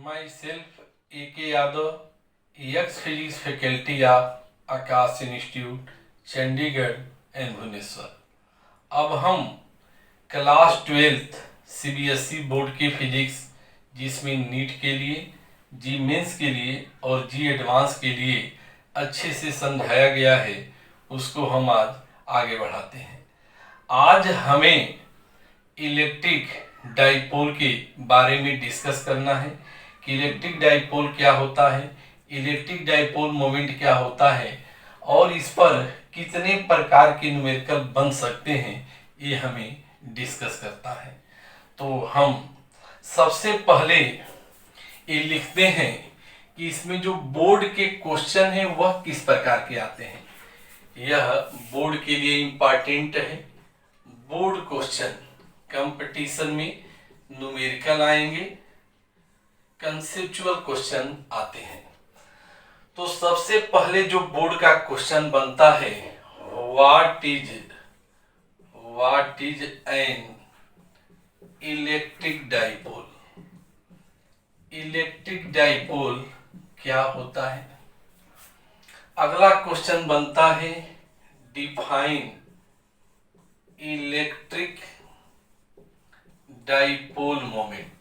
Myself, A.K. Yadav, ex-physics faculty of Aakash institute Chandigarh and Bhubaneswar. अब हम class 12th CBSE board के physics, जिसमें NEET के लिए, जी मेंस के लिए और जी एडवांस के लिए अच्छे से समझाया गया है, उसको हम आज आगे बढ़ाते हैं। आज हमें इलेक्ट्रिक डाइपोल के बारे में डिस्कस करना है कि इलेक्ट्रिक डाइपोल क्या होता है, इलेक्ट्रिक डाइपोल मोमेंट क्या होता है और इस पर कितने प्रकार के न्यूमेरिकल बन सकते हैं, ये हमें डिस्कस करता है। तो हम सबसे पहले ये लिखते हैं कि इसमें जो बोर्ड के क्वेश्चन है वह किस प्रकार के आते हैं। यह बोर्ड के लिए इम्पॉर्टेंट है। बोर्ड क्वेश्चन कंपटीशन में न्यूमेरिकल आएंगे, कंसेप्चुअल क्वेश्चन आते हैं। तो सबसे पहले जो बोर्ड का क्वेश्चन बनता है, what is an electric dipole. Electric dipole क्या होता है। अगला क्वेश्चन बनता है, define electric dipole moment.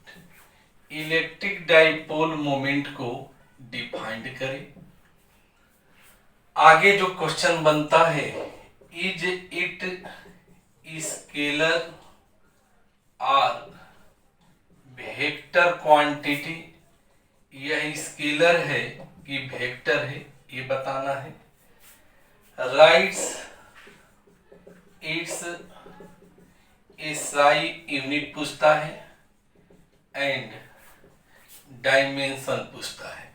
Electric dipole moment को डिफाइंड करें। आगे जो क्वेश्चन बनता है, इज इट स्केलर और वेक्टर क्वांटिटी। यह स्केलर है कि वेक्टर है, ये बताना है। राइट्स इट्स एसआई यूनिट पूछता है एंड डायमेंशन पूछता है।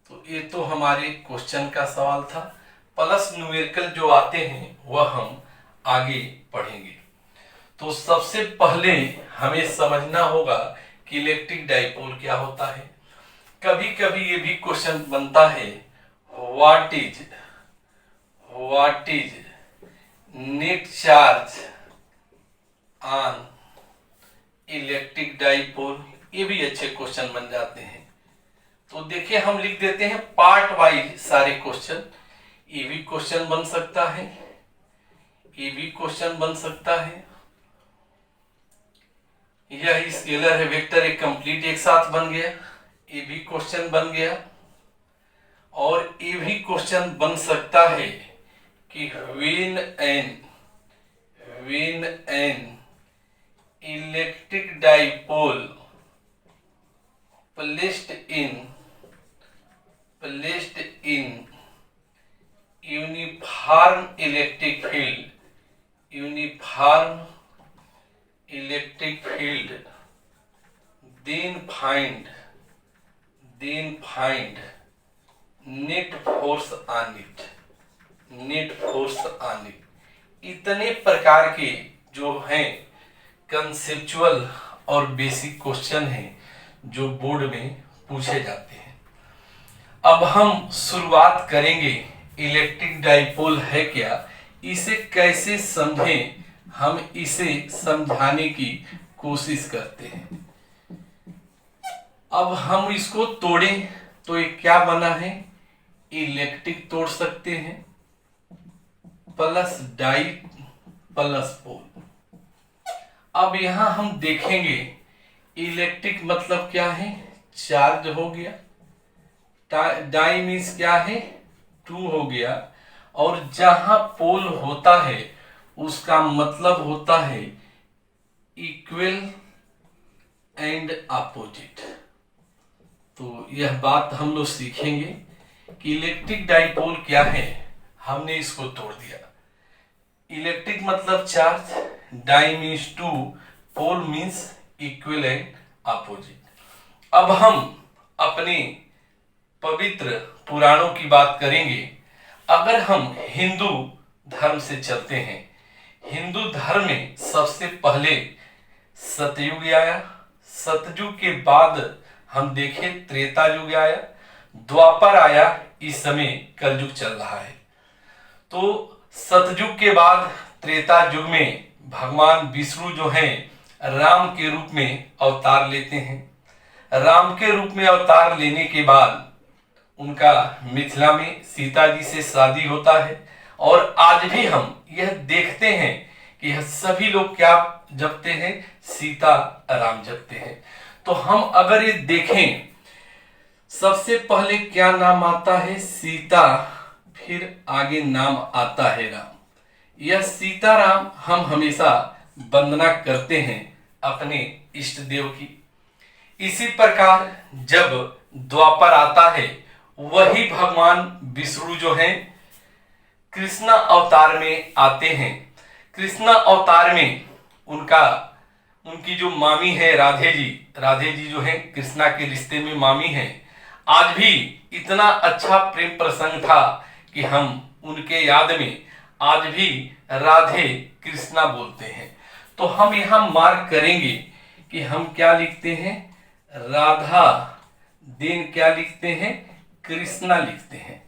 तो ये तो हमारे क्वेश्चन का सवाल था, प्लस न्यूमेरिकल जो आते हैं वह हम आगे पढ़ेंगे। तो सबसे पहले हमें समझना होगा कि इलेक्ट्रिक डाइपोल क्या होता है। कभी कभी ये भी क्वेश्चन बनता है, what is net charge on electric dipole. ये भी अच्छे क्वेश्चन बन जाते हैं। तो देखिए, हम लिख देते हैं पार्ट वाइज सारे क्वेश्चन। ये भी क्वेश्चन बन सकता है, ये भी क्वेश्चन बन सकता है। यह स्केलर है, वेक्टर, एक कंप्लीट एक साथ बन गया। ये भी क्वेश्चन बन गया। और ये भी क्वेश्चन बन सकता है कि when an electric dipole placed in uniform electric field, then find net force on it। इतने प्रकार के जो हैं कंसेप्चुअल और बेसिक क्वेश्चन हैं जो बोर्ड में पूछे जाते हैं। अब हम शुरुआत करेंगे, इलेक्ट्रिक डाइपोल है क्या, इसे कैसे समझें, हम इसे समझाने की कोशिश करते हैं। अब हम इसको तोड़ें तो ये क्या बना है, इलेक्ट्रिक तोड़ सकते हैं, प्लस डाई प्लस पोल। अब यहां हम देखेंगे इलेक्ट्रिक मतलब क्या है, चार्ज हो गया। डाई मीन्स क्या है, 2 हो गया। और जहां पोल होता है उसका मतलब होता है इक्वल एंड अपोजिट। तो यह बात हम लोग सीखेंगे कि इलेक्ट्रिक डाइपोल क्या है। हमने इसको तोड़ दिया। इलेक्ट्रिक मतलब charge, di means 2, pole means equal and opposite. अब हम अपने पवित्र पुराणों की बात करेंगे। अगर हम हिंदू धर्म से चलते हैं, हिंदू धर्म में सबसे पहले सतयुग आया। सतयुग के बाद हम देखें त्रेता युग आया, द्वापर आया, इस समय कलयुग चल रहा है। तो सतयुग के बाद त्रेता युग में भगवान विष्णु जो हैं राम के रूप में अवतार लेते हैं। राम के रूप में अवतार लेने के बाद उनका मिथिला में सीता जी से शादी होता है। और आज भी हम यह देखते हैं कि यह सभी लोग क्या जपते हैं, सीता राम जपते हैं। तो हम अगर ये देखें, सबसे पहले क्या नाम आता है, सीता, फिर आगे नाम आता है राम। यह सीताराम हम हमेशा वंदना करते हैं अपने इष्ट देव की। इसी प्रकार जब द्वापर आता है, वही भगवान विष्णु जो हैं कृष्णा अवतार में आते हैं। कृष्णा अवतार में उनकी जो मामी है राधे जी जो है कृष्णा के रिश्ते में मामी है। आज भी इतना अच्छा प्रेम प्रसंग था कि हम उनके याद में आज भी राधे कृष्णा बोलते हैं। तो हम यहाँ मार्क करेंगे कि हम क्या लिखते हैं, राधा, देन क्या लिखते हैं, कृष्णा लिखते हैं।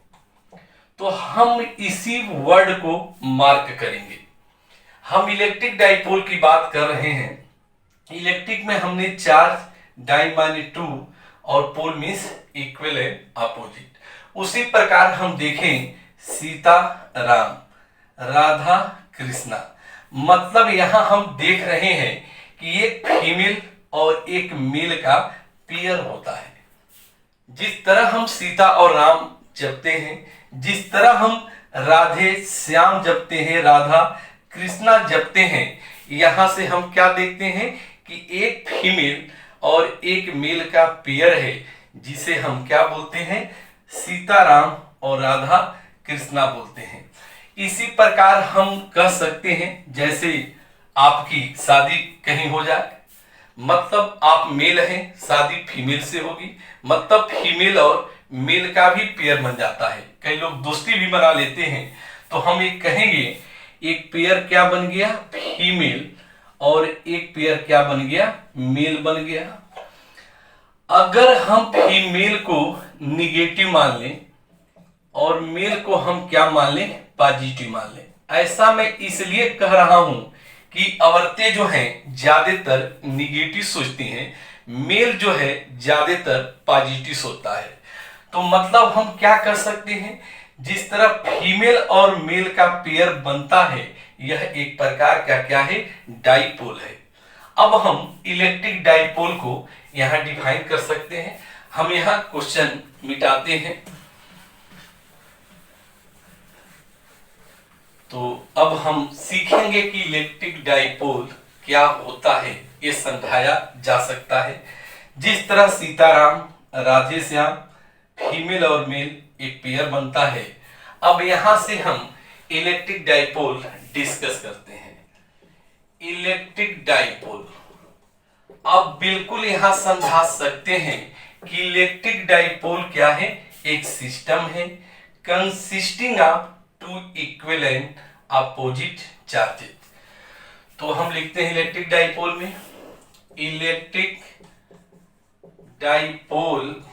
तो हम इसी वर्ड को मार्क करेंगे। हम इलेक्ट्रिक डाइपोल की बात कर रहे हैं। इलेक्ट्रिक में हमने चार्ज, डाई माने टू, और pole means equal and opposite. उसी प्रकार हम देखें सीता राम, राधा कृष्णा, मतलब यहां हम देख रहे हैं कि एक फीमेल और एक मेल का पेयर होता है। जिस तरह हम सीता और राम जपते हैं, जिस तरह हम राधे श्याम जपते हैं, राधा कृष्णा जपते हैं, यहां से हम क्या देखते हैं कि एक फीमेल और एक मेल का पेयर है, जिसे हम क्या बोलते हैं, सीताराम और राधा कृष्णा बोलते हैं। इसी प्रकार हम कह सकते हैं, जैसे आपकी शादी कहीं हो जाए, मतलब आप मेल हैं, शादी फीमेल से होगी, मतलब फीमेल और मेल का भी पेयर बन जाता है। कई लोग दोस्ती भी बना लेते हैं, तो हम एक कहेंगे एक पेयर क्या बन गया, फीमेल, और एक पेयर क्या बन गया, मेल बन गया। अगर हम फीमेल को निगेटिव मान लें और मेल को हम क्या मान लें, पॉजिटिव मान लें। ऐसा मैं इसलिए कह रहा हूं कि औरतें जो हैं ज्यादातर निगेटिव सोचती हैं, मेल जो है ज्यादातर पॉजिटिव सोचता है। तो मतलब हम क्या कर सकते हैं, जिस तरह फीमेल और मेल का पेयर बनता है, यह एक प्रकार का क्या है, डाइपोल है। अब हम इलेक्ट्रिक डाइपोल को यहां डिफाइन कर सकते हैं। हम यहां क्वेश्चन मिटाते हैं। तो अब हम सीखेंगे कि इलेक्ट्रिक डाइपोल क्या होता है, ये समझाया जा सकता है। जिस तरह सीताराम, राधे श्याम, फीमेल और मेल एक पेयर बनता है। अब यहां से हम इलेक्ट्रिक डाइपोल डिस्कस करते हैं। इलेक्ट्रिक डाइपोल, अब बिल्कुल यहां समझा सकते हैं कि इलेक्ट्रिक डाइपोल क्या है, एक सिस्टम है consisting of two equal and opposite charges. तो हम लिखते हैं इलेक्ट्रिक डाइपोल में, electric dipole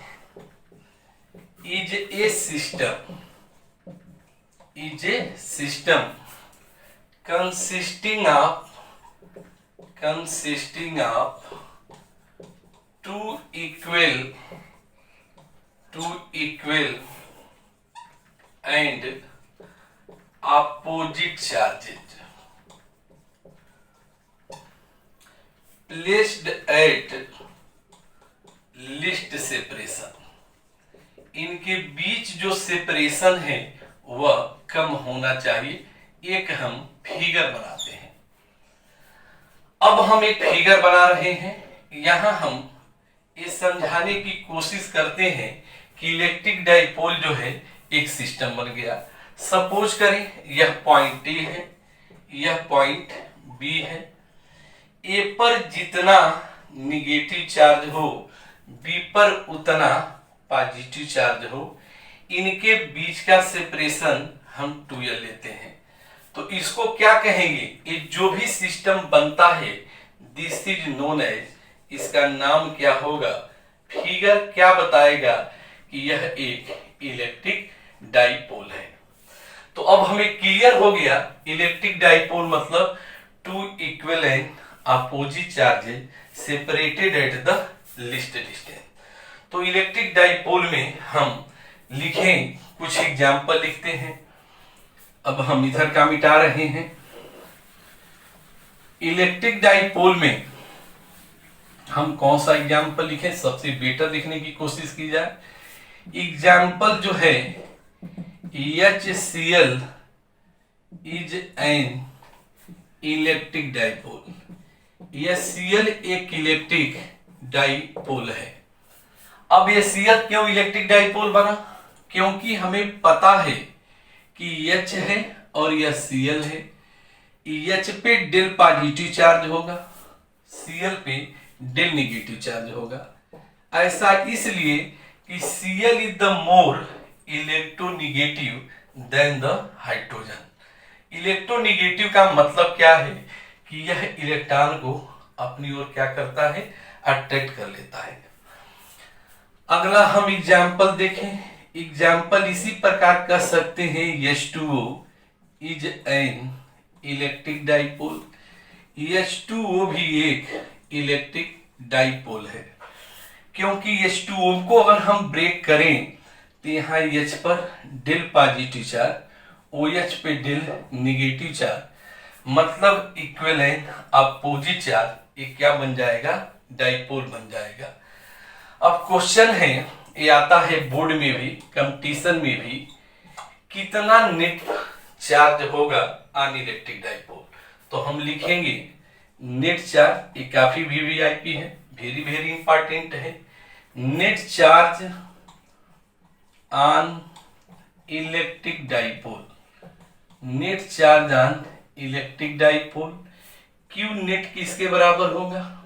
is a system consisting of two equal and opposite charges placed at least separation। इनके बीच जो सेपरेशन है वह कम होना चाहिए। एक हम फिगर बनाते हैं। अब हम एक फिगर बना रहे हैं। यहां हम ये समझाने की कोशिश करते हैं कि इलेक्ट्रिक डाइपोल जो है एक सिस्टम बन गया। सपोज करें यह पॉइंट ए है, यह पॉइंट बी है। ए पर जितना निगेटिव चार्ज हो, बी पर उतना पॉजिटिव चार्ज हो। इनके बीच का सेपरेशन हम 2l लेते हैं। तो इसको क्या कहेंगे, ये जो भी सिस्टम बनता है दिस इज नोन एज, इसका नाम क्या होगा, फिगर क्या बताएगा कि यह एक इलेक्ट्रिक डाइपोल है। तो अब हमें क्लियर हो गया इलेक्ट्रिक डाइपोल मतलब two equal and opposite charges separated at the least distance. तो इलेक्ट्रिक डाइपोल में हम लिखें, कुछ एग्जाम्पल लिखते हैं। अब हम इधर का मिटा रहे हैं। इलेक्ट्रिक डाइपोल में हम कौन सा एग्जाम्पल लिखें, सबसे बेटर लिखने की कोशिश की जाए। एग्जाम्पल जो है HCl is an electric dipole. यह Cl एक इलेक्ट्रिक डाइपोल है। अब ये Cl क्यों इलेक्ट्रिक डाइपोल बना? क्योंकि हमें पता है कि H है और यह Cl है। H पे डेल पॉजिटिव चार्ज होगा, Cl पे डेल नेगेटिव चार्ज होगा। ऐसा इसलिए कि Cl is the more electronegative than the hydrogen. Electronegative का मतलब क्या है कि यह इलेक्ट्रॉन को अपनी ओर क्या करता है, अट्रैक्ट कर लेता है। अगला हम एग्जाम्पल देखें। एग्जाम्पल इसी प्रकार कर सकते हैं, H2O is an electric dipole. H2O भी एक इलेक्ट्रिक डाइपोल है, क्योंकि H2O को अगर हम ब्रेक करें तो यहाँ H पर डेल पॉजिटिव चार्ज, OH पे डेल नेगेटिव चार्ज, मतलब इक्विवेलेंट अपोजिट चार्ज, ये क्या बन जाएगा, डाइपोल बन जाएगा। अब क्वेश्चन है, ये आता है बोर्ड में भी, कंपटीशन में भी, कितना नेट चार्ज होगा ऑन इलेक्ट्रिक डाइपोल। तो हम लिखेंगे नेट चार्ज, ये काफी वीवीआईपी है, वेरी वेरी इंपॉर्टेंट है। Net charge on electric dipole, net charge on electric dipole, Q net किसके बराबर होगा,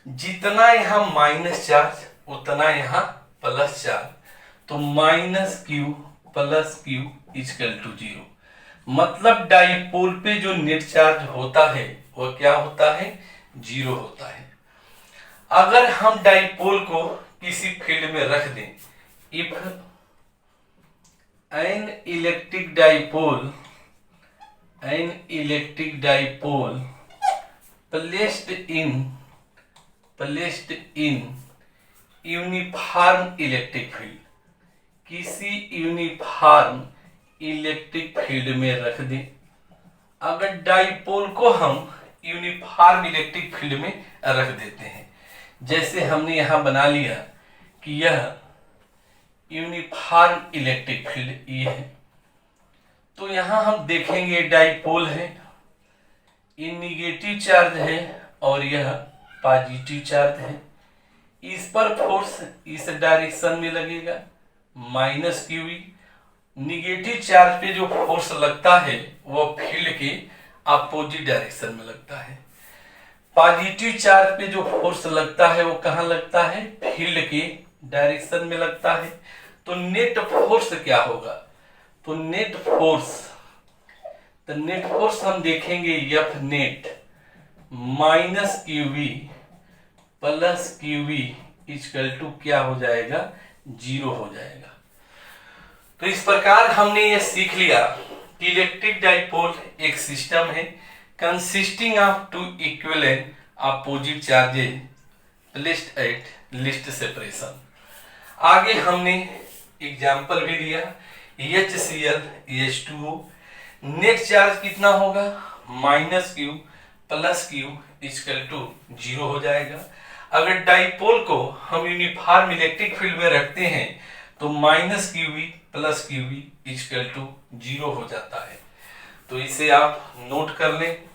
जितना यहां माइनस चार्ज उतना यहां प्लस चार्ज, तो minus Q plus Q equal to 0। मतलब डाइपोल पे जो नेट चार्ज होता है वो क्या होता है, 0 होता है। अगर हम डाइपोल को किसी फील्ड में रख दें, if an electric dipole placed in uniform electric field, किसी यूनिफॉर्म इलेक्ट्रिक फील्ड में रख दें। अगर डाइपोल को हम यूनिफॉर्म इलेक्ट्रिक फील्ड में रख देते हैं, जैसे हमने यहां बना लिया कि यह यूनिफॉर्म इलेक्ट्रिक फील्ड ये है, तो यहां हम देखेंगे डाइपोल है, ये निगेटिव चार्ज है और यह पॉजिटिव चार्ज है। इस पर फोर्स इस डायरेक्शन में लगेगा, माइनस क्यूवी। निगेटिव चार्ज पे जो फोर्स लगता है वो फील्ड के अपोजिट डायरेक्शन में लगता है। पॉजिटिव चार्ज पे जो फोर्स लगता है वो कहाँ लगता है, फील्ड के डायरेक्शन में लगता है। तो नेट फोर्स क्या होगा, तो नेट फोर्स हम देखेंगे F net minus Q V plus Q V equal to क्या हो जाएगा, 0 हो जाएगा। तो इस प्रकार हमने ये सीख लिया कि इलेक्ट्रिक डाइपोल एक सिस्टम है consisting of two equivalent opposite charges placed at least separation. आगे हमने एग्जाम्पल भी दिया, HCl H2O, नेट चार्ज कितना होगा, minus Q plus Q equal to 0 हो जाएगा। अगर डाइपोल को हम यूनिफॉर्म इलेक्ट्रिक फील्ड में रखते हैं तो minus Q V plus Q V equal to 0 हो जाता है। तो इसे आप नोट कर लें।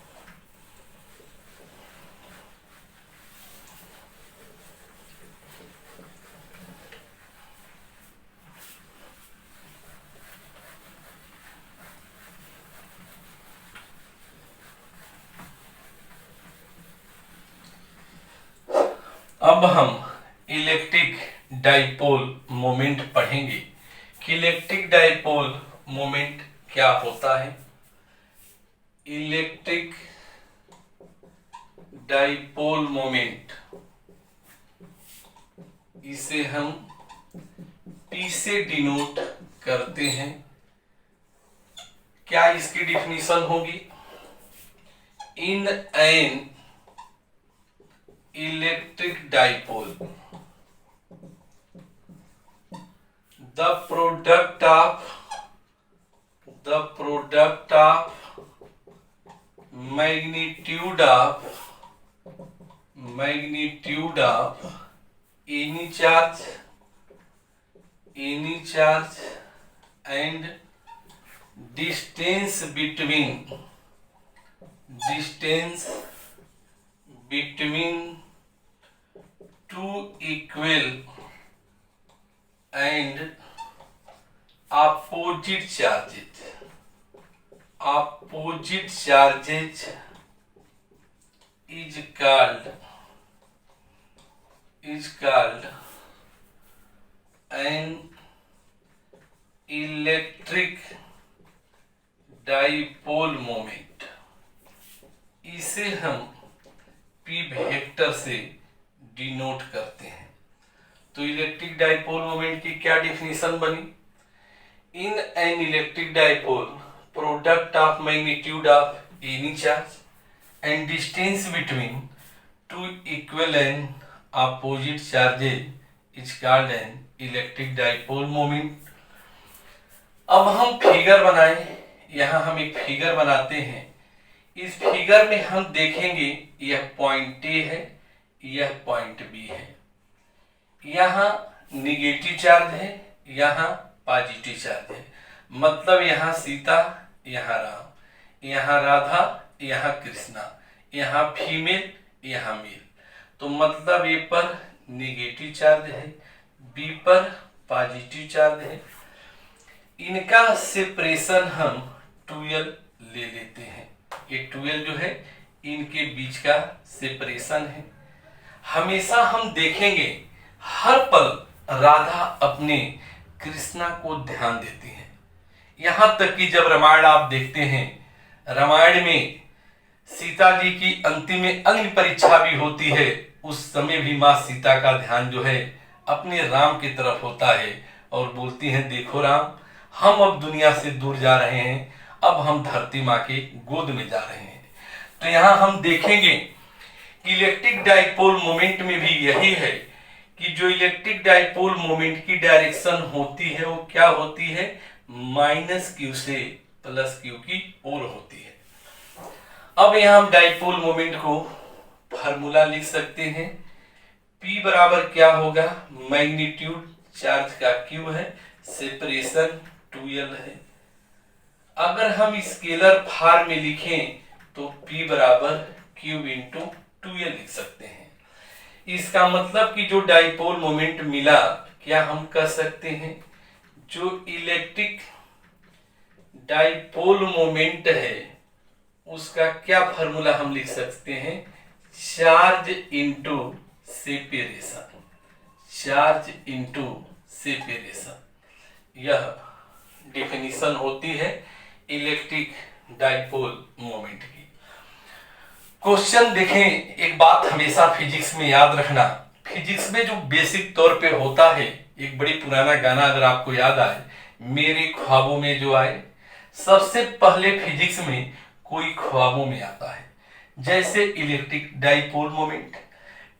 अब हम इलेक्ट्रिक डाइपोल मोमेंट पढ़ेंगे कि इलेक्ट्रिक डाइपोल मोमेंट क्या होता है। इलेक्ट्रिक डाइपोल मोमेंट, इसे हम P से डिनोट करते हैं। क्या इसकी डिफिनीशन होगी, in an electric dipole, the product of magnitude of any charge and distance between two equal and opposite charges is called an electric dipole moment। इसे हम P वेक्टर से डिनोट करते हैं। तो इलेक्ट्रिक डाइपोल मोमेंट की क्या definition बनी? In an electric dipole product of magnitude of any charge and distance between two equal and opposite charges is called an electric dipole moment. अब हम figure बनाएं। यहां हम एक फिगर बनाते हैं। इस फिगर में हम देखेंगे यह पॉइंट ए है, यह पॉइंट बी है। यहाँ निगेटिव चार्ज है, यहाँ पॉजिटिव चार्ज है। मतलब यहाँ सीता, यहाँ राम, यहाँ राधा, यहाँ कृष्णा, यहाँ फीमेल, यहाँ मेल। तो मतलब ए पर निगेटिव चार्ज है, बी पर पॉजिटिव चार्ज है। इनका सेपरेशन हम 12 ले लेते हैं। ये 12 जो है इनके बीच का सेपरेशन है। हमेशा हम देखेंगे हर पल राधा अपने कृष्णा को ध्यान देती हैं। यहां तक कि जब रामायण आप देखते हैं, रामायण में सीता जी की अंतिम अग्नि परीक्षा भी होती है। उस समय भी मां सीता का ध्यान जो है अपने राम की तरफ होता है और बोलती हैं, देखो राम, हम अब दुनिया से दूर जा रहे हैं, अब हम धरती माँ के गोद में जा रहे हैं। तो यहाँ हम देखेंगे इलेक्ट्रिक डाइपोल मोमेंट में भी यही है कि जो इलेक्ट्रिक डाइपोल मोमेंट की डायरेक्शन होती है वो क्या होती है? -q से +q की ओर होती है। अब यहाँ हम डाइपोल मोमेंट को फार्मूला लिख सकते हैं। P बराबर क्या होगा? मैग्नीट्यूड चार्ज का Q है, सेपरेशन 2L है। अगर हम स्केलर फॉर्म में लिखें तो P बराबर Q × 2L लिख सकते हैं। इसका मतलब कि जो डाइपोल मोमेंट मिला, क्या हम कह सकते हैं जो इलेक्ट्रिक डाइपोल मोमेंट है उसका क्या फार्मूला हम लिख सकते हैं? Charge into separation, charge into separation. यह डेफिनेशन होती है इलेक्ट्रिक डाइपोल मोमेंट की। क्वेश्चन देखें, एक बात हमेशा फिजिक्स में याद रखना, फिजिक्स में जो बेसिक तौर पे होता है, एक बड़ी पुराना गाना अगर आपको याद आए, मेरे ख्वाबों में जो आए, सबसे पहले फिजिक्स में कोई ख्वाबों में आता है, जैसे इलेक्ट्रिक डाइपोल मोमेंट।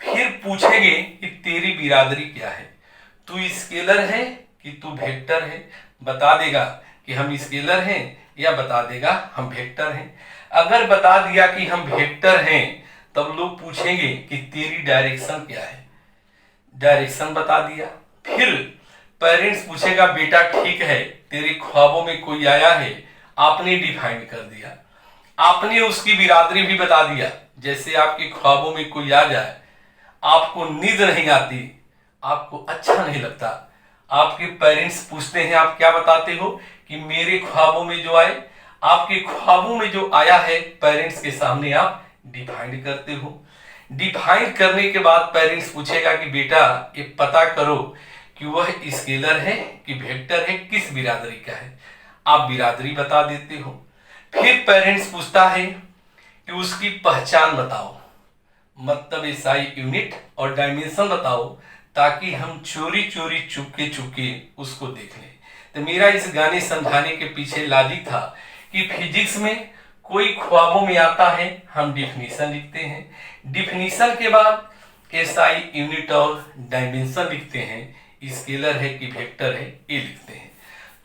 फिर पूछेंगे कि तेरी बिरादरी क्या है, तू स्केलर है कि तू वेक्टर है? बता देगा कि हम स्केलर हैं या बता देगा हम वेक्टर हैं। अगर बता दिया कि हम वेक्टर हैं तब लोग पूछेंगे कि तेरी डायरेक्शन क्या है, डायरेक्शन बता दिया। फिर पेरेंट्स पूछेगा बेटा ठीक है, तेरे ख्वाबों में कोई आया है, आपने डिफाइन कर दिया, आपने उसकी बिरादरी भी बता दिया। जैसे आपके ख्वाबों में कोई आ जाए, आपको नींद नहीं आती, आपको अच्छा नहीं लगता, आपके पेरेंट्स पूछते हैं आप क्या बताते हो कि मेरे ख्वाबों में जो आए, आपके ख्वाबों में जो आया है पेरेंट्स के सामने आप डिफाइन करते हो। डिफाइन करने के बाद पेरेंट्स पूछेगा कि बेटा ये पता करो कि वह स्केलर है कि वेक्टर है, किस बिरादरी का है। आप बिरादरी बता देते हो। फिर पेरेंट्स पूछता है कि उसकी पहचान बताओ, मतलब एसआई यूनिट और डायमेंशन बताओ, ताकि हम चोरी चोरी चुपके चुपके उसको देख लें। तो मेरा इस गाने समझाने के पीछे लॉजिक था कि फिजिक्स में कोई ख्वाबों में आता है, हम डिफिनीशन लिखते हैं, डिफिनीशन के बाद एसआई यूनिट और डायमेंशन लिखते हैं, स्केलर है कि वेक्टर है ये लिखते हैं।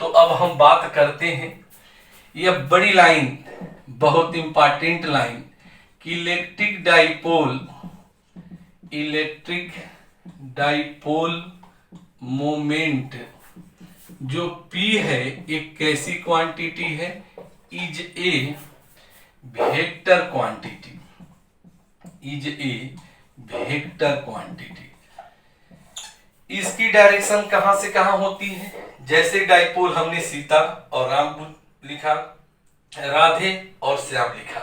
तो अब हम बात करते हैं, यह बड़ी लाइन बहुत इंपॉर्टेंट लाइन कि इलेक्ट्रिक डाइपोल मोमेंट जो P है एक कैसी क्वांटिटी है, is a vector quantity, is a vector quantity. इसकी डायरेक्शन कहां से कहां होती है, जैसे डाइपोल हमने सीता और राम लिखा, राधे और श्याम लिखा,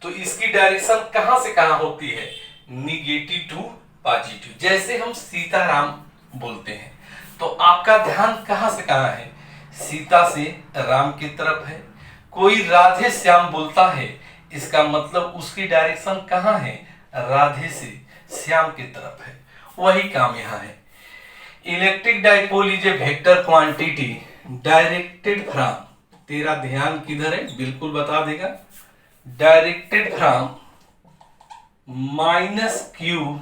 तो इसकी डायरेक्शन कहां से कहां होती है, निगेटिव टू पॉजिटिव। जैसे हम सीताराम बोलते हैं तो आपका ध्यान कहां से कहां है, सीता से राम की तरफ है। कोई राधे श्याम बोलता है, इसका मतलब उसकी डायरेक्शन कहां है, राधे से श्याम की तरफ है। वही काम यहां है। Electric dipole is a vector quantity directed from, तेरा ध्यान किधर है बिल्कुल बता देगा, डायरेक्टेड फ्रॉम -q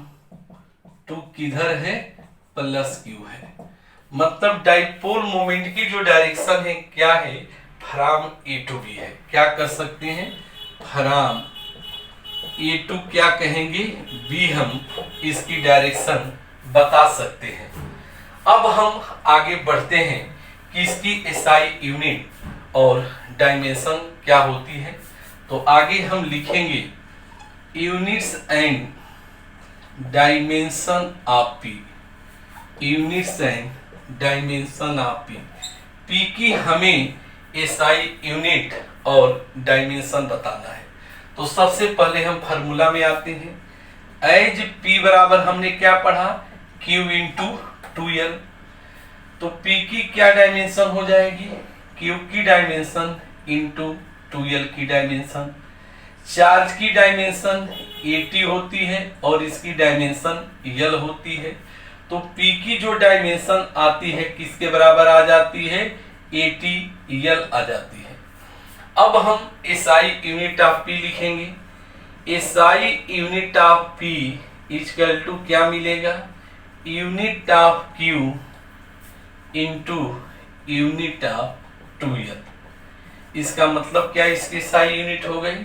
टू किधर है, +q है। मतलब डाइपोल मोमेंट की जो डायरेक्शन है क्या है, फ्रॉम A टू B है। क्या कर सकते हैं, फ्रॉम A टू क्या कहेंगे, B, हम इसकी डायरेक्शन बता सकते हैं। अब हम आगे बढ़ते हैं कि इसकी एसआई यूनिट और डायमेंशन क्या होती है। तो आगे हम लिखेंगे units and dimension of P, units and dimension of P। P की हमें एसआई यूनिट और डायमेंशन बताना है। तो सबसे पहले हम फार्मूला में आते हैं। एज P बराबर हमने क्या पढ़ा, Q इंटू 2L। तो P की क्या डायमेंशन हो जाएगी, Q की डायमेंशन इंटू 2L की डायमेंशन। चार्ज की डायमेंशन 80 होती है और इसकी डायमेंशन L होती है। तो P की जो डायमेंशन आती है किसके बराबर आ जाती है, 80L आ जाती है। अब हम एसआई यूनिट ऑफ P लिखेंगे। SI unit of P equal to क्या मिलेगा, unit of Q into unit of 2L। इसका मतलब क्या, इसकी एसआई यूनिट हो गई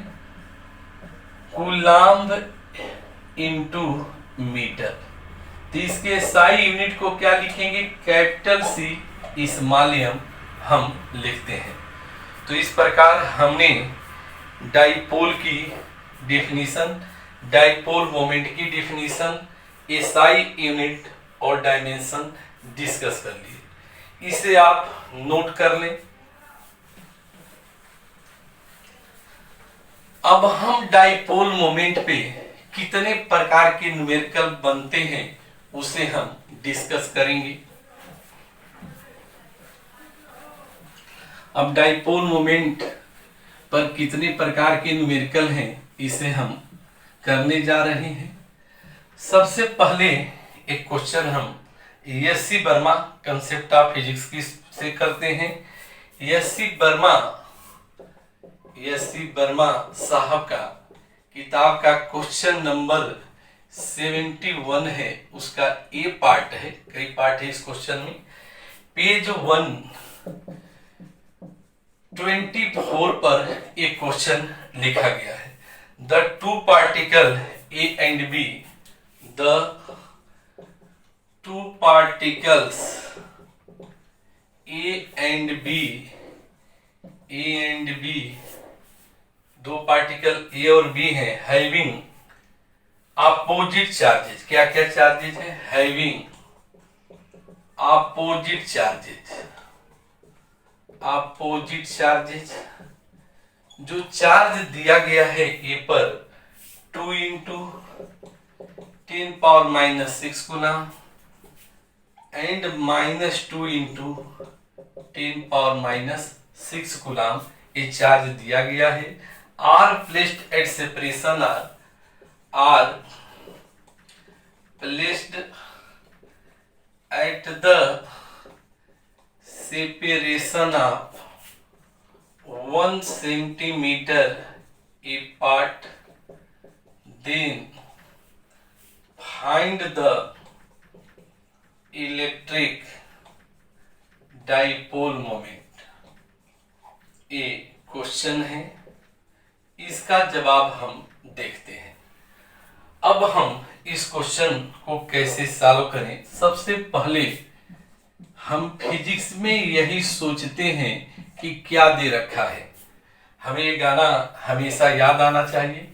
कूलम्ब इंटू मीटर। तो इसके एसआई यूनिट को क्या लिखेंगे, कैपिटल C स्मॉल m हम लिखते हैं। तो इस प्रकार हमने डाइपोल की डेफिनेशन, डाइपोल मोमेंट की डेफिनेशन, एसआई यूनिट और डायमेंशन डिस्कस कर लिए। इसे आप नोट कर लें। अब हम डाइपोल मोमेंट पे कितने प्रकार के न्यूमेरिकल बनते हैं उसे हम डिस्कस करेंगे। अब डाइपोल मोमेंट पर कितने प्रकार के न्यूमेरिकल हैं इसे हम करने जा रहे हैं। सबसे पहले एक क्वेश्चन हम SC. Verma concept of physics की से करते हैं। एस.सी. वर्मा साहब का किताब का क्वेश्चन नंबर 71 है, उसका ए पार्ट है, कई पार्ट है इस क्वेश्चन में। पेज 124 पर एक क्वेश्चन लिखा गया है। The two particle A and B, the two particles A and B, दो पार्टिकल ए और बी हैं, हैविंग अपोजिट चार्जेस। क्या क्या चार्जेस है, हैविंग अपोजिट चार्जेस। जो चार्ज दिया गया है ए पर 2 इंटू 10⁻⁻6 गुना एंड -2 इंटू 10⁻⁻6 गुलाम ये चार्ज दिया गया है। Are placed at separation, are placed at the separation of 1 centimetre apart, then find the electric dipole moment. ये क्वेश्चन है, इसका जवाब हम देखते हैं। अब हम इस क्वेश्चन को कैसे सॉल्व करें। सबसे पहले हम फिजिक्स में यही सोचते हैं कि क्या दे रखा है। हमें ये गाना हमेशा याद आना चाहिए।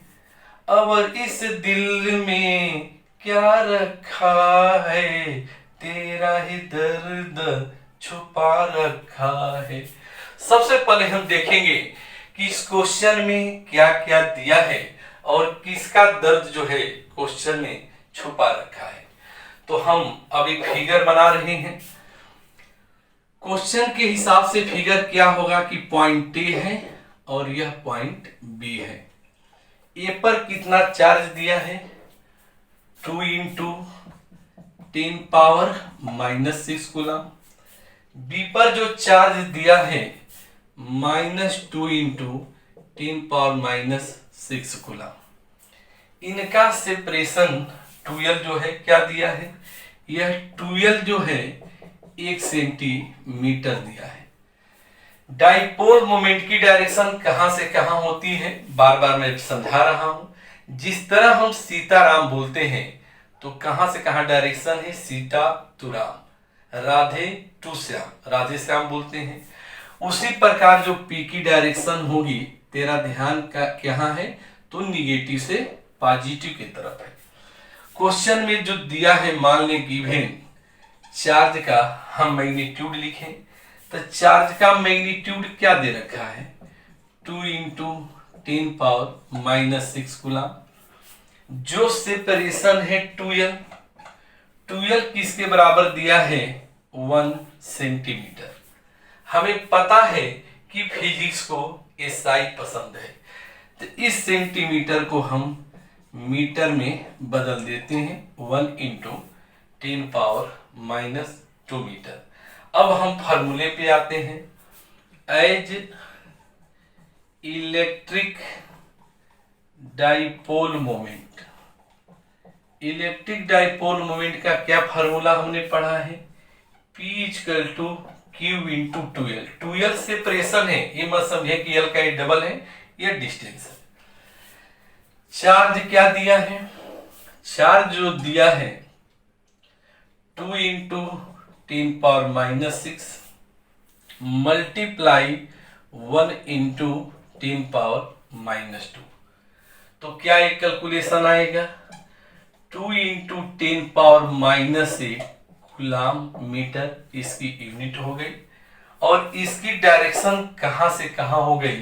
अब इस दिल में क्या रखा है, तेरा ही दर्द छुपा रखा है। सबसे पहले हम देखेंगे कि इस क्वेश्चन में क्या क्या दिया है और किसका दर्द जो है क्वेश्चन में छुपा रखा है। तो हम अब एक फिगर बना रहे हैं। क्वेश्चन के हिसाब से फिगर क्या होगा कि पॉइंट ए है और यह पॉइंट बी है। ए पर कितना चार्ज दिया है, 2 × 10⁻⁻6 कूलम। बी पर जो चार्ज दिया है -2 × 10⁻6 कूलम। इनका सेपरेशन 12 जो है क्या दिया है, यह 12 जो है 1 सेंटीमीटर दिया है। डाइपोल मोमेंट की डायरेक्शन कहां से कहां होती है, बार बार मैं समझा रहा हूं। जिस तरह हम सीताराम बोलते हैं तो कहां से कहां डायरेक्शन है, सीता टू राम, राधे टू श्याम, राधे श्याम बोलते हैं। उसी प्रकार जो पी की डायरेक्शन होगी, तेरा ध्यान का कहां है, तो निगेटिव से पॉजिटिव की तरफ है। क्वेश्चन में जो दिया है, मान लें गिवन चार्ज का हम मैग्नीट्यूड लिखें, तो चार्ज का मैग्नीट्यूड क्या दे रखा है, 2 × 10⁻6 कूलम। जो सेपरेशन है 12 किसके बराबर दिया है, 1 सेंटीमीटर। हमें पता है कि फिजिक्स को एसआई पसंद है, तो इस सेंटीमीटर को हम मीटर में बदल देते हैं, 1 × 10⁻⁻2 मीटर। अब हम फार्मूले पे आते हैं। As electric dipole moment, electric dipole moment का क्या फार्मूला हमने पढ़ा है, P = Q × 2L। 2L separation है, ये मत समझे कि L का डबल है, ये डिस्टेंस है। चार्ज क्या दिया है, चार्ज जो दिया है 2 × 10⁻6 मल्टीप्लाई 1 × 10⁻²। तो क्या एक कैलकुलेशन आएगा, 2 × 10⁻8 कूलम मीटर, इसकी यूनिट हो गई। और इसकी डायरेक्शन कहां से कहां हो गई,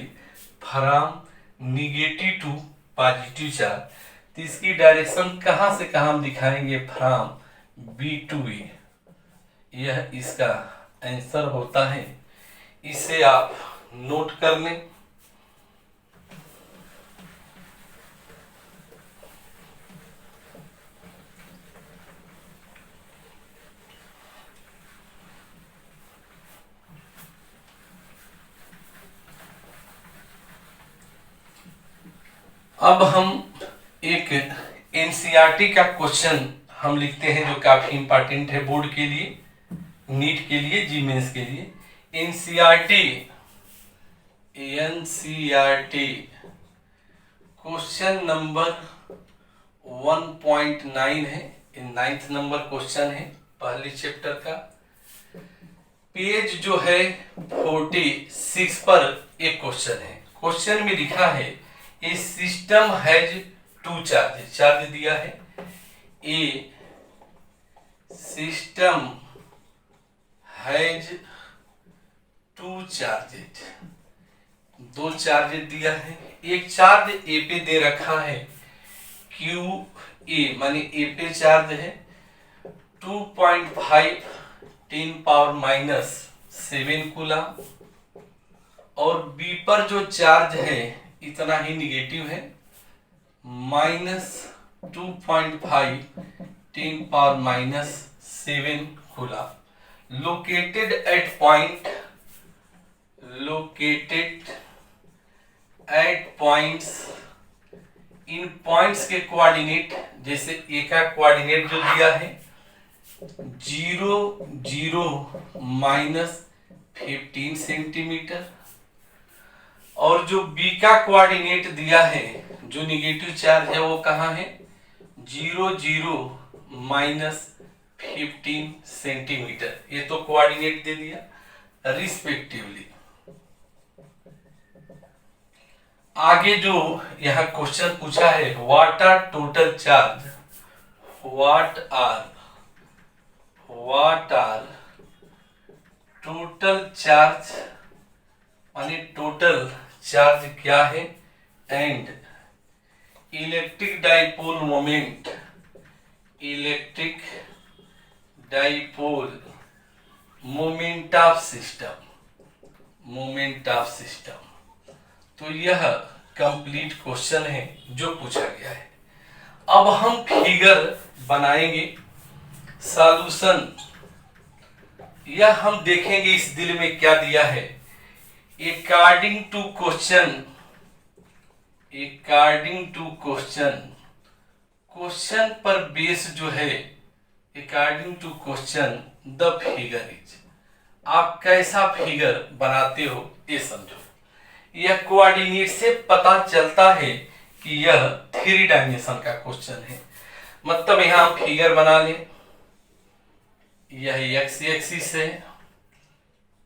from negative to positive charge. तो इसकी डायरेक्शन कहां से कहां हम दिखाएंगे, फ्रॉम बी टू ए। यह इसका आंसर होता है, इसे आप नोट कर लें। अब हम एक एनसीईआरटी का क्वेश्चन हम लिखते हैं जो काफी इंपॉर्टेंट है बोर्ड के लिए, नीट के लिए, जी मेंस के लिए। एनसीईआरटी क्वेश्चन नंबर 1.9 है, 9th नंबर क्वेश्चन है पहले चैप्टर का। पेज जो है 46 पर एक क्वेश्चन है। क्वेश्चन में लिखा है ए सिस्टम हैज 2 चार्जेस, चार्ज दिया है, ए सिस्टम हैज 2 चार्जेस, 2 चार्जेस दिया है। एक चार्ज ए पे दे रखा है क्यू ए, माने ए पे चार्ज है 2.5 10⁻⁷ कूलम, और बी पर जो चार्ज है इतना ही निगेटिव है, -2.5 10⁻⁷ coulomb. Located at points, in points के कोऑर्डिनेट जैसे ए का कोऑर्डिनेट जो दिया है 0 0 -15 सेंटीमीटर, और जो बी का कोऑर्डिनेट दिया है जो निगेटिव चार्ज है वो कहाँ है 0 0 -15 सेंटीमीटर। ये तो कोऑर्डिनेट दे दिया रिस्पेक्टिवली। आगे जो यहां क्वेश्चन पूछा है what are total charge, what are total charge यानी टोटल चार्ज क्या है, and electric dipole moment, electric dipole moment of system. तो यह कंप्लीट क्वेश्चन है जो पूछा गया है। अब हम फिगर बनाएंगे, सॉल्यूशन, यह हम देखेंगे इस दिल में क्या दिया है। अकॉर्डिंग टू क्वेश्चन पर बेस जो है, according to question the figure is, आप कैसा फिगर बनाते हो ये समझो। यह कोऑर्डिनेट से पता चलता है कि यह 3 डायमेंशन का क्वेश्चन है। मतलब यहां हम फिगर बना लें, यह एक्स एक्सिस है,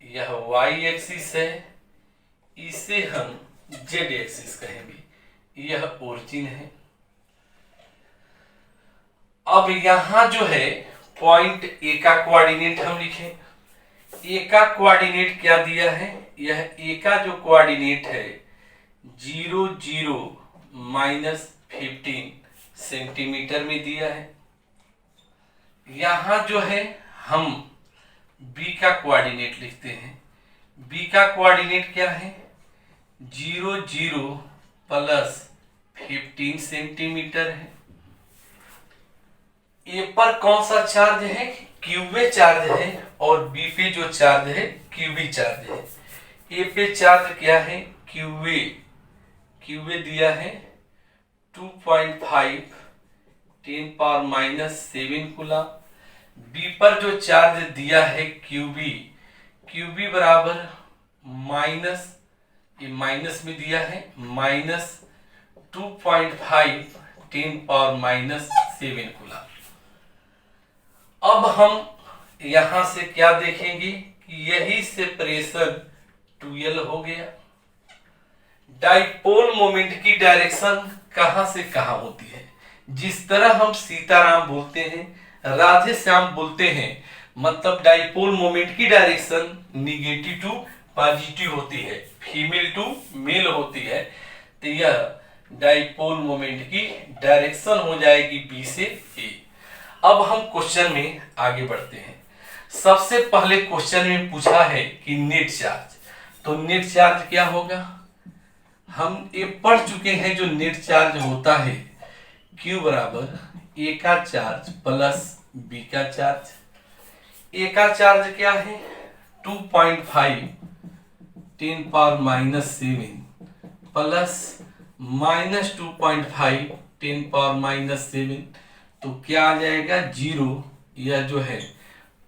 यह वाई एक्सिस है, इसे हम जेड एक्सिस कहेंगे, यह ओरिजिन है। अब यहां जो है पॉइंट ए का कोऑर्डिनेट हम लिखें। ए का कोऑर्डिनेट क्या दिया है, यह ए का जो कोऑर्डिनेट है 0 0 -15 सेंटीमीटर में दिया है। यहां जो है हम बी का कोऑर्डिनेट लिखते हैं। बी का कोऑर्डिनेट क्या है 0 0 +15 सेंटीमीटर है। ए पर कौन सा चार्ज है, क्यूबे चार्ज है, और बी पे जो चार्ज है क्यूबी चार्ज है। ए पे चार्ज क्या है क्यूबे दिया है 2.5 10⁻⁻7 कूलम। बी पर जो चार्ज दिया है क्यूबी बराबर माइनस, ये माइनस में दिया है -2.5 10⁻⁻7 कूलम। अब हम यहां से क्या देखेंगे कि यही सेपरेशन 2L हो गया। डाइपोल मोमेंट की डायरेक्शन कहां से कहां होती है, जिस तरह हम सीताराम बोलते हैं, राधे श्याम बोलते हैं, मतलब डाइपोल मोमेंट की डायरेक्शन निगेटिव टू पॉजिटिव होती है, फीमेल टू मेल होती है। तो यह डाइपोल मोमेंट की डायरेक्शन हो जाएगी बी से ए। अब हम क्वेश्चन में आगे बढ़ते हैं। सबसे पहले क्वेश्चन में पूछा है कि नेट चार्ज, तो नेट चार्ज क्या होगा, हम ये पढ़ चुके हैं जो नेट चार्ज होता है Q बराबर ए का चार्ज प्लस बी का चार्ज। ए का चार्ज क्या है 2.5 10⁻⁻7 प्लस -2.5 10⁻⁻7, तो क्या आ जाएगा 0। यह जो है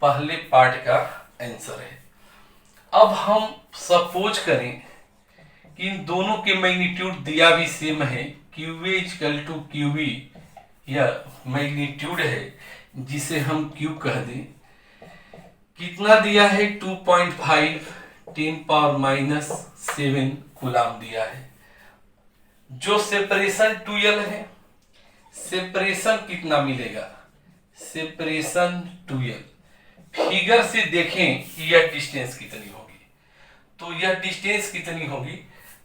पहले पार्ट का आंसर है। अब हम सपोज करें कि इन दोनों के मैग्नीट्यूड दिया भी सेम है, QA = QB, यह मैग्नीट्यूड है जिसे हम Q कह दें। कितना दिया है 2.5 10⁻⁻7 कूलम दिया है। जो सेपरेशन 2L है, सेपरेशन कितना मिलेगा, सेपरेशन 2L। फिगर से देखें कि यह डिस्टेंस कितनी होगी, तो यह डिस्टेंस कितनी होगी,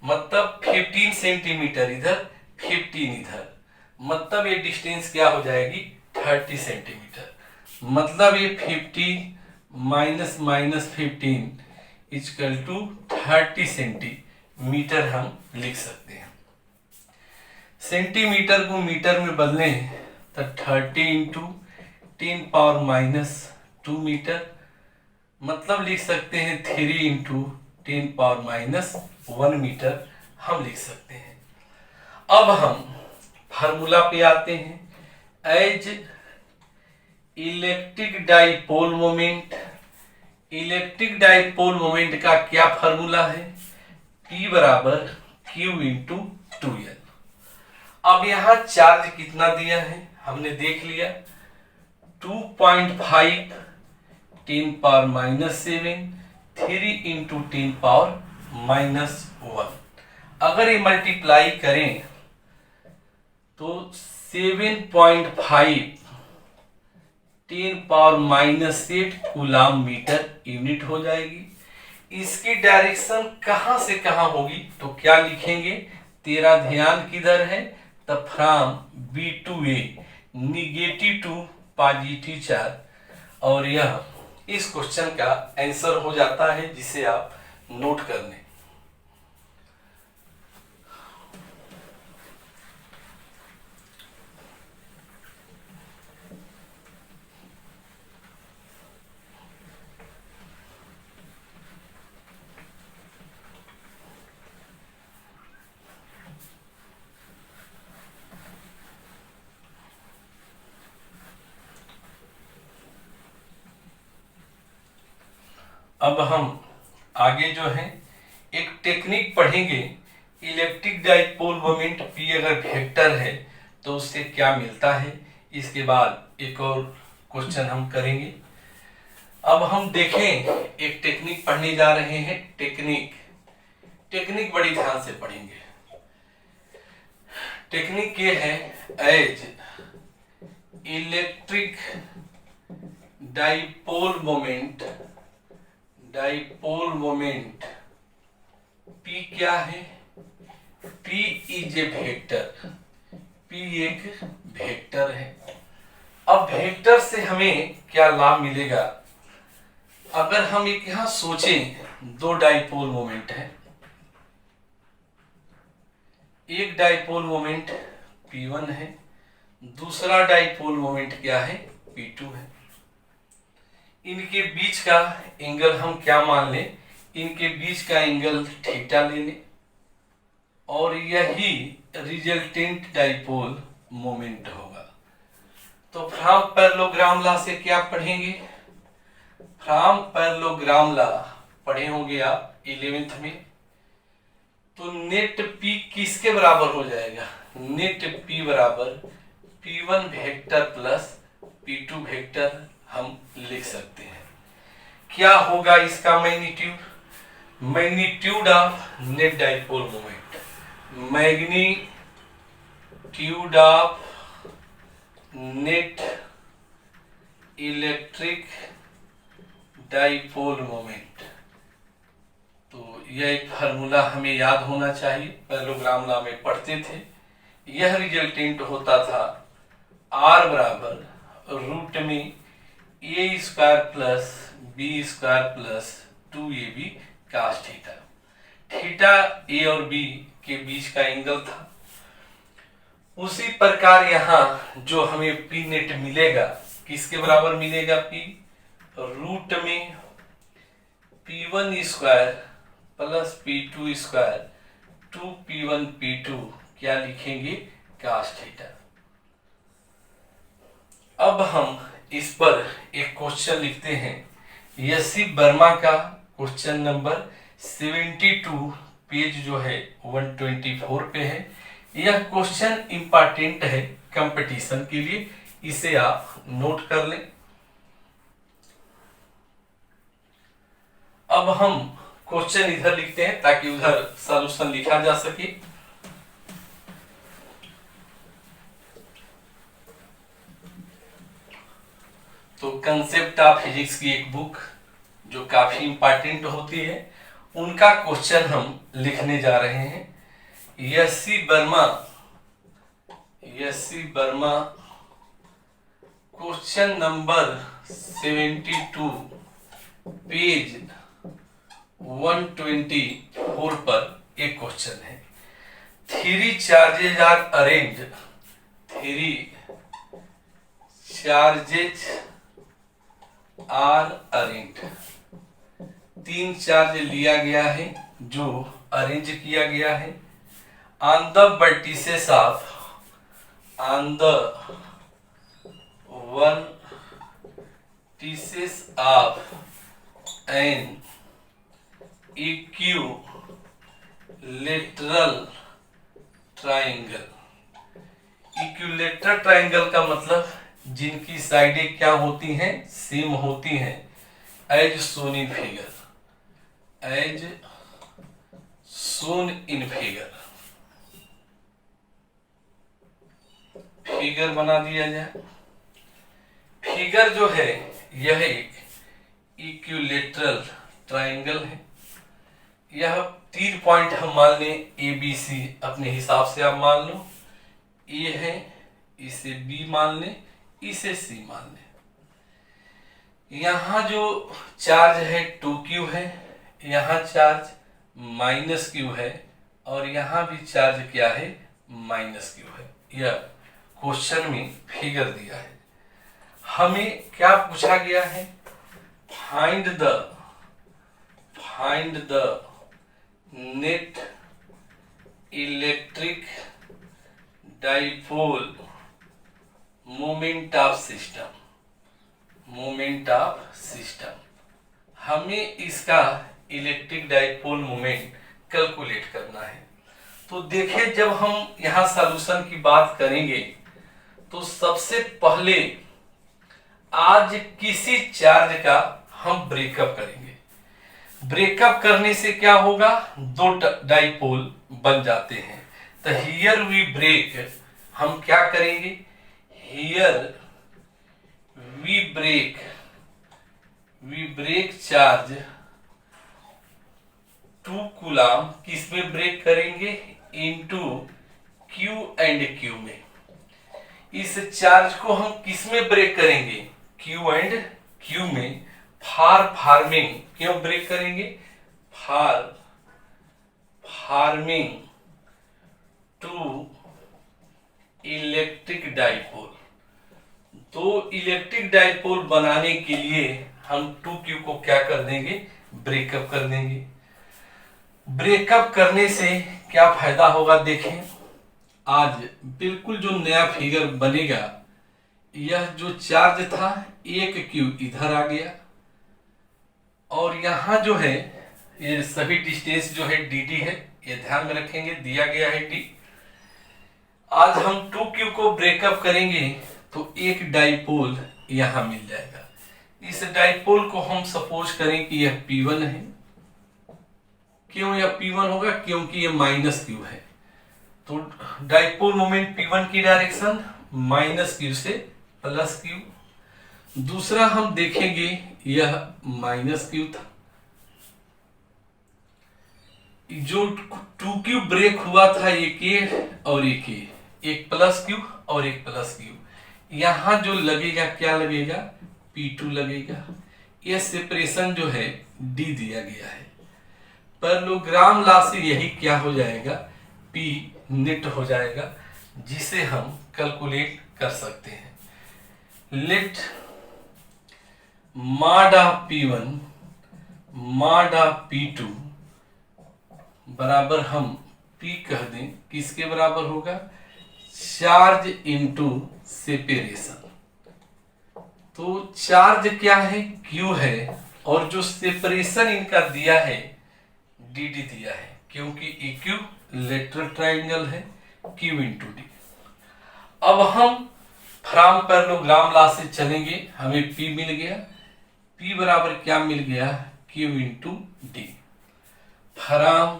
मतलब 15 सेंटीमीटर इधर 15 इधर, मतलब ये डिस्टेंस क्या हो जाएगी 30 सेंटीमीटर। मतलब ये 50 -15 = 30 सेंटीमीटर हम लिख सकते हैं। सेंटीमीटर को मीटर में बदलें तो 30 × 10⁻⁻2 मीटर, मतलब लिख सकते हैं 3 × 10⁻⁻1 मीटर हम लिख सकते हैं। अब हम फार्मूला पे आते हैं। As electric dipole moment. Electric dipole moment का क्या फॉर्मूला है? P बराबर Q इंटू 2L। अब यहां चार्ज कितना दिया है हमने देख लिया, 2.5 10 पावर -7, 3 इंटू 10 पावर -1। अगर ये मल्टीप्लाई करें तो 7.5 10 पावर -8 कूलाम मीटर यूनिट हो जाएगी। इसकी डायरेक्शन कहां से कहां होगी तो क्या लिखेंगे? तेरा ध्यान किधर है? तब from B to A, negative to positive charge. और यह इस क्वेश्चन का आंसर हो जाता है, जिसे आप नोट कर लें। अब हम आगे जो है एक टेक्निक पढ़ेंगे। इलेक्ट्रिक डाइपोल मोमेंट P अगर वेक्टर है तो उससे क्या मिलता है, इसके बाद एक और क्वेश्चन हम करेंगे। अब हम देखें, एक टेक्निक पढ़ने जा रहे हैं। टेक्निक बड़ी ध्यान से पढ़ेंगे। टेक्निक ये है, as electric dipole moment P क्या है? P is a vector. P एक वेक्टर है। अब वेक्टर से हमें क्या लाभ मिलेगा? अगर हम एक यहां सोचें, दो डाइपोल मोमेंट है, एक डाइपोल मोमेंट P1 है, दूसरा डाइपोल मोमेंट क्या है? P2 है। इनके बीच का एंगल हम क्या मान लें? इनके बीच का एंगल थीटा ले लें, और यही रिजल्टेंट डाइपोल मोमेंट होगा। तो फ्रॉम पैरेललोग्राम लॉ से क्या पढ़ेंगे? फ्रॉम पैरेललोग्राम लॉ पढ़े होंगे आप 11th में। तो नेट P किसके बराबर हो जाएगा? नेट P बराबर P1 vector plus P2 vector हम लिख सकते हैं। क्या होगा इसका magnitude? Magnitude of net dipole moment, magnitude of net electric dipole moment. तो यह एक फार्मूला हमें याद होना चाहिए, पैरेललोग्राम लॉ में पढ़ते थे। यह रिजल्टेंट होता था R बराबर रूट में A² plus B² plus 2AB cos theta. Theta A और B के बीच का एंगल था। उसी प्रकार यहाँ जो हमें P नेट मिलेगा, किसके बराबर मिलेगा? P रूट में P1² plus P2², 2P1 P2 क्या लिखेंगे? cos theta. अब हम इस पर एक क्वेश्चन लिखते हैं। यसी वर्मा का क्वेश्चन नंबर 72 पेज जो है 124 पे है। यह क्वेश्चन इंपॉर्टेंट है कंपटीशन के लिए, इसे आप नोट कर लें। अब हम क्वेश्चन इधर लिखते हैं ताकि उधर सॉल्यूशन लिखा जा सके। तो कंसेप्ट ऑफ फिजिक्स की एक बुक जो काफी इंपॉर्टेंट होती है, उनका क्वेश्चन हम लिखने जा रहे हैं। यसी वर्मा क्वेश्चन नंबर 72 पेज 124 पर एक क्वेश्चन है। 3 charges are arranged, 3 charges are arranged, 3 charge लिया गया है जो अरेंज किया गया है on the vertices of vertices of an equilateral triangle। Equilateral triangle का मतलब जिनकी साइडें क्या होती हैं, सेम होती हैं, as shown in figure, as shown in figure. Figure बना दिया जाए। फिगर जो है यह एक इक्विलेटरल ट्राइंगल है। यह 3 पॉइंट हम मान लें, ए बी सी अपने हिसाब से आप मान लो। ए है, इसे बी मान लें, इसे सी मान लें। यहां जो चार्ज है 2q है, यहां चार्ज -q है, और यहां भी चार्ज क्या है, -q है। यह क्वेश्चन में फिगर दिया है। हमें क्या पूछा गया है, find the net electric dipole moment of system. हमें इसका इलेक्ट्रिक डाइपोल मोमेंट कैलकुलेट करना है। तो देखिए, जब हम यहां सॉल्यूशन की बात करेंगे तो सबसे पहले आज किसी चार्ज का हम ब्रेकअप करेंगे। ब्रेकअप करने से क्या होगा, 2 डाइपोल बन जाते हैं। तो हियर वी ब्रेक, हम क्या करेंगे, here we break charge 2 coulomb, किसमें ब्रेक करेंगे, इनटू Q एंड Q में। इस चार्ज को हम किसमें ब्रेक करेंगे, Q एंड Q में। फार्मिंग क्यों ब्रेक करेंगे, फार्मिंग टू इलेक्ट्रिक डाइपोल। तो इलेक्ट्रिक डाइपोल बनाने के लिए हम 2q को क्या कर देंगे, ब्रेकअप कर देंगे। ब्रेकअप करने से क्या फायदा होगा, देखें आज बिल्कुल जो नया फिगर बनेगा, यह जो चार्ज था 1q इधर आ गया, और यहां जो है ये सभी डिस्टेंस जो है dt है, ये ध्यान में रखेंगे, दिया गया है d। आज हम 2q को ब्रेकअप करेंगे तो एक डाइपोल यहां मिल जाएगा। इस डाइपोल को हम सपोज करें कि यह P1 है। क्यों यह P1 होगा, क्योंकि यह -q है। तो डाइपोल मोमेंट P1 की डायरेक्शन -q से +q। दूसरा हम देखेंगे, यह -q था, जो 2q ब्रेक हुआ था, एक और एक +q और एक +q। यहां जो लगेगा क्या लगेगा, P2 लगेगा। यह सेपरेशन जो है d दिया गया है। पैरेललोग्राम लॉ से यही क्या हो जाएगा, P नेट हो जाएगा, जिसे हम कैलकुलेट कर सकते हैं। Let mod of P1 mod of P2 बराबर हम P कह दें, किसके बराबर होगा, चार्ज इनटू सेपरेशन। तो चार्ज क्या है, Q है, और जो सेपरेशन इनका दिया है dd दिया है, क्योंकि इक्विलेटरल ट्राइंगल है, Q इंटू d। अब हम फ्रॉम पैरेललोग्राम लॉ से चलेंगे, हमें P मिल गया, P बराबर क्या मिल गया, Q into d। From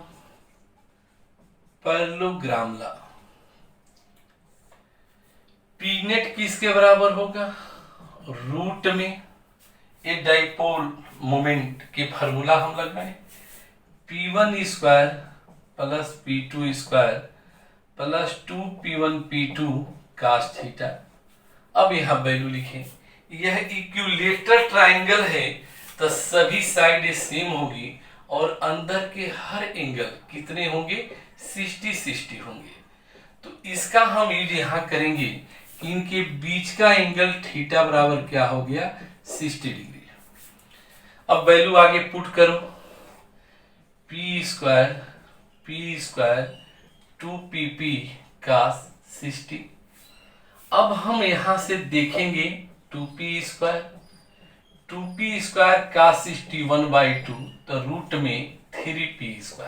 parallelogram law P net किसके बराबर होगा, रूट में ये डाइपोल मोमेंट के फार्मूला हम लगाएं, P1 square plus P2 square plus 2P1 P2 cos theta. अब यहां वैल्यू लिखें, यह इक्विलेटरल ट्राइंगल है तो सभी साइड सेम होगी, और अंदर के हर एंगल कितने होंगे, 60-60 होंगे। तो इसका हम यूज यहां करेंगे कि इनके बीच का एंगल थीटा बराबर क्या हो गया, 60 डिग्री। अब वैल्यू आगे पुट करो, P स्क्वायर 2PP cos 60। अब हम यहां से देखेंगे 2p², 2p² का 61/2 तो रूट में 3p²।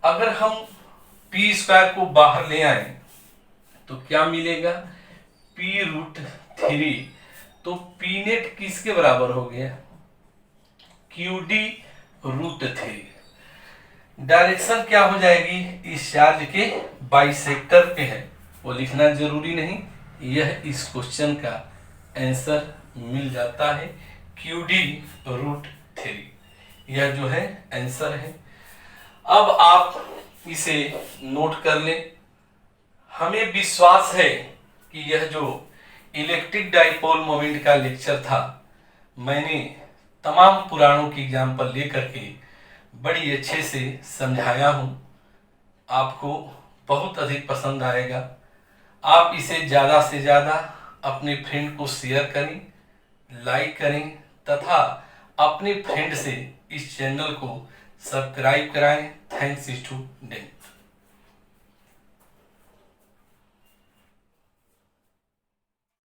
अगर हम p² को बाहर ले आए तो क्या मिलेगा, p√3। तो p नेट किसके बराबर हो गया, QD√3। डायरेक्शन क्या हो जाएगी, इस चार्ज के बाइसेक्टर पे है, वो लिखना जरूरी नहीं, यह इस क्वेश्चन का आंसर मिल जाता है, QD√3। यह जो है आंसर है। अब आप इसे नोट कर लें। हमें विश्वास है कि यह जो इलेक्ट्रिक डाइपोल मोमेंट का लेक्चर था, मैंने तमाम पुराणों की एग्जाम्पल लेकर के बड़ी अच्छे से समझाया हूँ, आपको बहुत अधिक पसंद आएगा। आप इसे ज़्यादा से ज़्यादा अपने फ्रेंड को शेयर करें, लाइक करें तथा अपने फ्रेंड से इस चैनल को सब्सक्राइब कराएं। Thanks student.